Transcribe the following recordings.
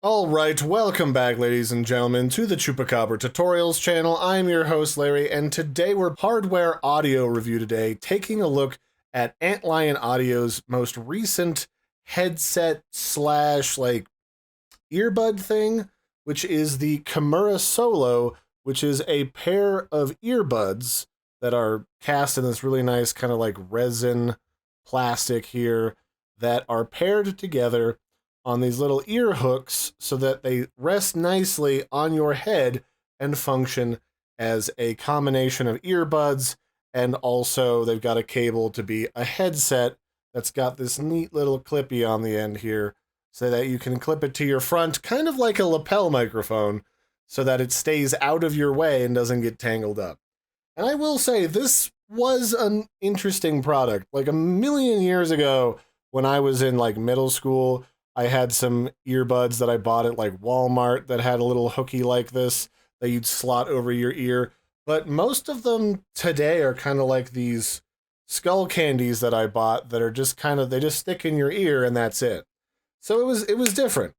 Alright, welcome back ladies and gentlemen to the Chupacabra Tutorials channel. I'm your host Larry, and today we're hardware audio review today, taking a look at Antlion Audio's most recent headset slash earbud thing, which is the Kimura Solo, which is a pair of earbuds that are cast in this really nice kind of like resin plastic here that are paired together on these little ear hooks so that they rest nicely on your head and function as a combination of earbuds, and also they've got a cable to be a headset that's got this neat little clippy on the end here so that you can clip it to your front, kind of like a lapel microphone, so that it stays out of your way and doesn't get tangled up. And I will say, this was an interesting product. Like a million years ago, when I was in like middle school, I had some earbuds that I bought at like Walmart that had a little hooky like this that you'd slot over your ear. But most of them today are kind of like these skull candies that I bought that are just kind of, they just stick in your ear and that's it. So it was different.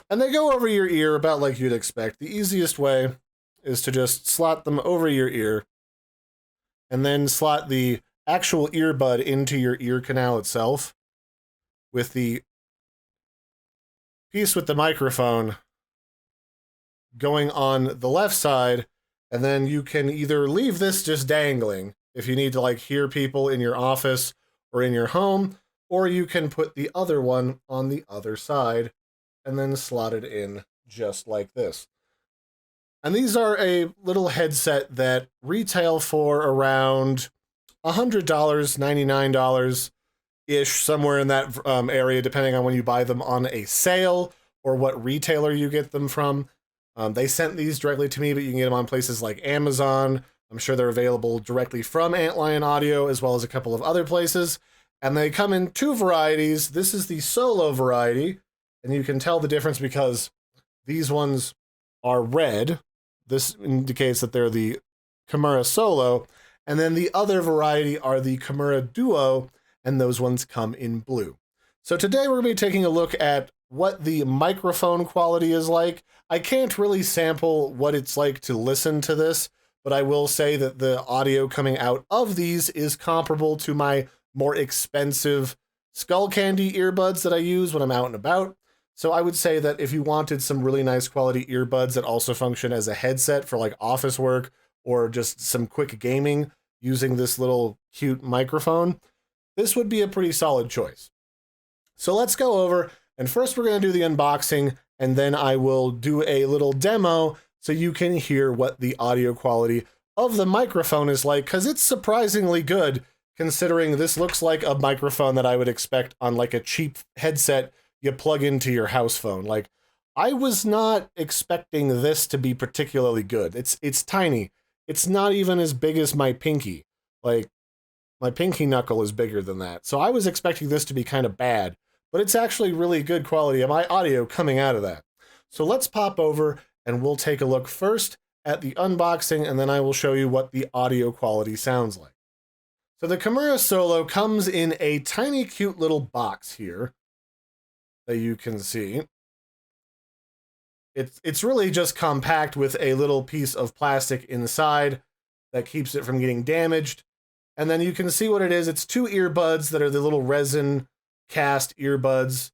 And they go over your ear about like you'd expect. The easiest way is to just slot them over your ear and then slot the actual earbud into your ear canal itself, with the piece with the microphone going on the left side, and then you can either leave this just dangling if you need to like hear people in your office or in your home, or you can put the other one on the other side and then slot it in just like this. And these are a little headset that retail for around $100, $99 ish, somewhere in that area, depending on when you buy them on a sale or what retailer you get them from. They sent these directly to me, but you can get them on places like Amazon. I'm sure they're available directly from Antlion Audio, as well as a couple of other places. And they come in two varieties. This is the Solo variety, and you can tell the difference because these ones are red. This indicates that they're the Kimura Solo. And then the other variety are the Kimura Duo, and those ones come in blue. So today we're going to be taking a look at what the microphone quality is like. I can't really sample what it's like to listen to this, but I will say that the audio coming out of these is comparable to my more expensive skull candy earbuds that I use when I'm out and about. So I would say that if you wanted some really nice quality earbuds that also function as a headset for like office work or just some quick gaming using this little cute microphone, this would be a pretty solid choice. So let's go over, and first we're going to do the unboxing, and then I will do a little demo so you can hear what the audio quality of the microphone is like, because it's surprisingly good considering this looks like a microphone that I would expect on like a cheap headset you plug into your house phone. Like, I was not expecting this to be particularly good. It's tiny. It's not even as big as my pinky. Like, my pinky knuckle is bigger than that. So I was expecting this to be kind of bad, but it's actually really good quality of my audio coming out of that. So let's pop over and we'll take a look first at the unboxing, and then I will show you what the audio quality sounds like. So the Kimura Solo comes in a tiny cute little box here that you can see. It's really just compact with a little piece of plastic inside that keeps it from getting damaged. And then you can see what it is. It's two earbuds that are the little resin cast earbuds.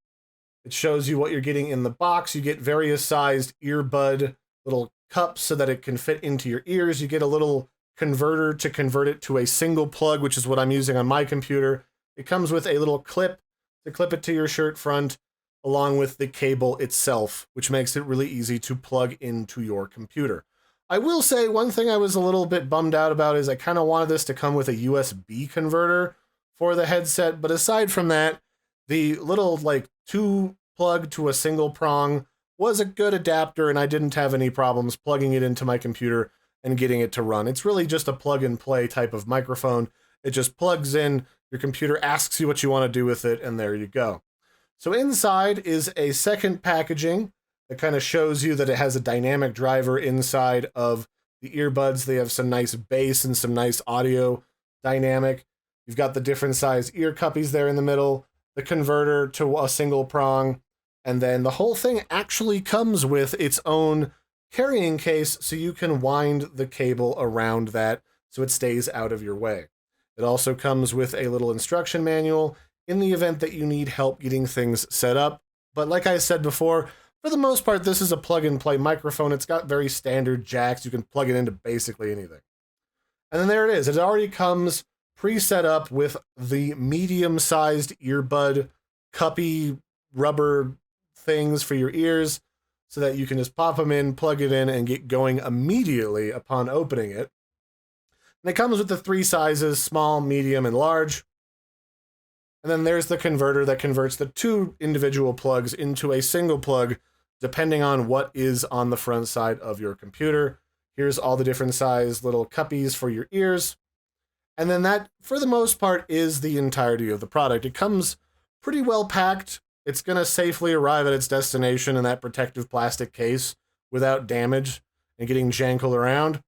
It shows you what you're getting in the box. You get various sized earbud little cups so that it can fit into your ears. You get a little converter to convert it to a single plug, which is what I'm using on my computer. It comes with a little clip to clip it to your shirt front, along with the cable itself, which makes it really easy to plug into your computer. I will say one thing I was a little bit bummed out about is I kind of wanted this to come with a USB converter for the headset, but aside from that, the little like two plug to a single prong was a good adapter, and I didn't have any problems plugging it into my computer and getting it to run. It's really just a plug and play type of microphone. It just plugs in, your computer asks you what you want to do with it, and there you go. So inside is a second packaging that kind of shows you that it has a dynamic driver inside of the earbuds. They have some nice bass and some nice audio dynamic. You've got the different size ear cuppies there in the middle, the converter to a single prong, And then the whole thing actually comes with its own carrying case, so you can wind the cable around that so it stays out of your way. It also comes with a little instruction manual in the event that you need help getting things set up. But like I said before, for the most part, this is a plug-and-play microphone. It's got very standard jacks. You can plug it into basically anything. And then there it is. It already comes pre-set up with the medium-sized earbud cuppy rubber things for your ears so that you can just pop them in, plug it in, and get going immediately upon opening it. And it comes with the 3 sizes, small, medium, and large. And then there's the converter that converts the 2 individual plugs into a single plug, depending on what is on the front side of your computer. Here's all the different size little cuppies for your ears. And then that, for the most part, is the entirety of the product. It comes pretty well packed. It's going to safely arrive at its destination in that protective plastic case without damage and getting jankled around.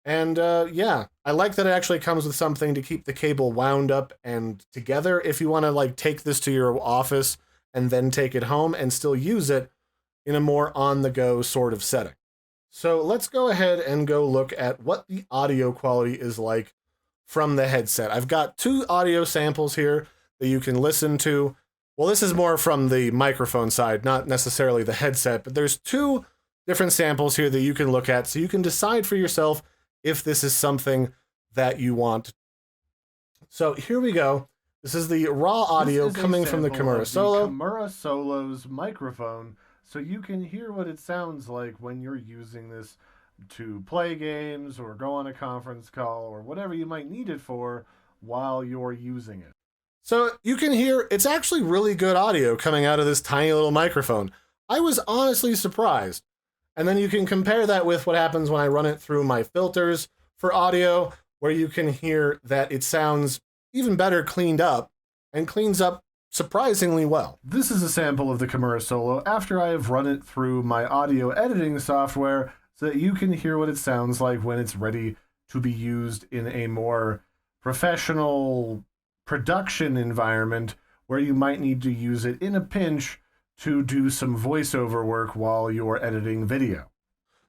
And yeah, I like that it actually comes with something to keep the cable wound up and together if you want to like take this to your office and then take it home and still use it in a more on-the-go sort of setting. So let's go ahead and go look at what the audio quality is like from the headset. I've got 2 audio samples here that you can listen to. Well, this is more from the microphone side, not necessarily the headset, but there's 2 different samples here that you can look at so you can decide for yourself if this is something that you want. So here we go. This is the raw audio coming from the Kimura Solo. Kimura Solo's microphone, so you can hear what it sounds like when you're using this to play games or go on a conference call or whatever you might need it for while you're using it. So you can hear it's actually really good audio coming out of this tiny little microphone. I was honestly surprised. And then you can compare that with what happens when I run it through my filters for audio, where you can hear that it sounds even better cleaned up and cleans up surprisingly well. This is a sample of the Kimura Solo after I have run it through my audio editing software so that you can hear what it sounds like when it's ready to be used in a more professional production environment where you might need to use it in a pinch to do some voiceover work while you're editing video.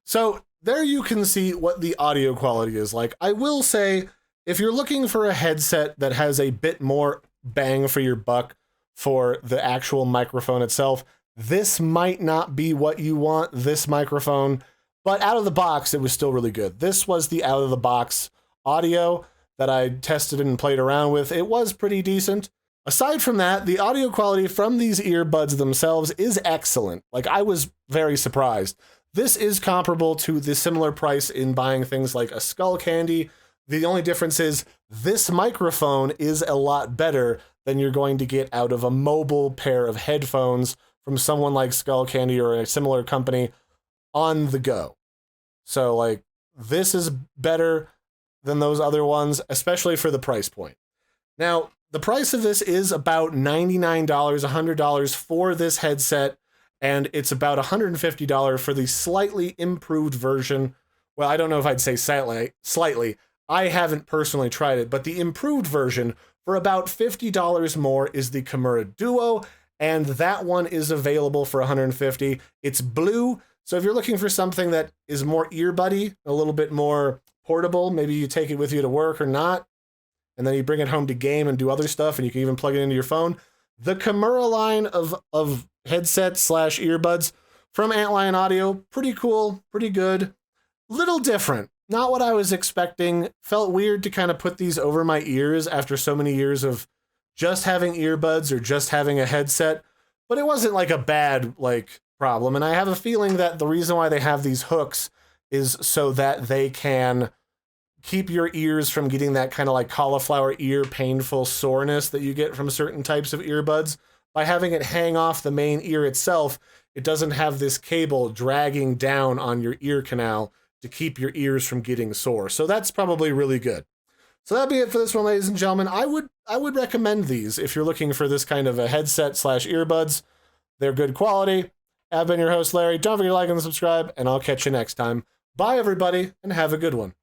So there you can see what the audio quality is like. I will say, if you're looking for a headset that has a bit more bang for your buck for the actual microphone itself, this might not be what you want, this microphone, but out of the box, it was still really good. This was the out of the box audio that I tested and played around with. It was pretty decent. Aside from that, the audio quality from these earbuds themselves is excellent. Like, I was very surprised. This is comparable to the similar price in buying things like a Skull Candy. The only difference is this microphone is a lot better than you're going to get out of a mobile pair of headphones from someone like Skull Candy or a similar company on the go. So, like, this is better than those other ones, especially for the price point. Now, the price of this is about $99, $100 for this headset, and it's about $150 for the slightly improved version. Well, I don't know if I'd say slightly. I haven't personally tried it, but the improved version for about $50 more is the Kimura Duo, and that one is available for $150. It's blue, so if you're looking for something that is more earbuddy, a little bit more portable, maybe you take it with you to work or not, and then you bring it home to game and do other stuff, and you can even plug it into your phone. The Kimura line of headsets / earbuds from Antlion Audio, pretty cool, pretty good. Little different. Not what I was expecting. Felt weird to kind of put these over my ears after so many years of just having earbuds or just having a headset, but it wasn't like a bad problem. And I have a feeling that the reason why they have these hooks is so that they can keep your ears from getting that kind of like cauliflower ear painful soreness that you get from certain types of earbuds. By having it hang off the main ear itself, it doesn't have this cable dragging down on your ear canal to keep your ears from getting sore. So that's probably really good. So that'd be it for this one, ladies and gentlemen. I would recommend these if you're looking for this kind of a headset / earbuds. They're good quality. I've been your host, Larry. Don't forget to like and subscribe, and I'll catch you next time. Bye, everybody, and have a good one.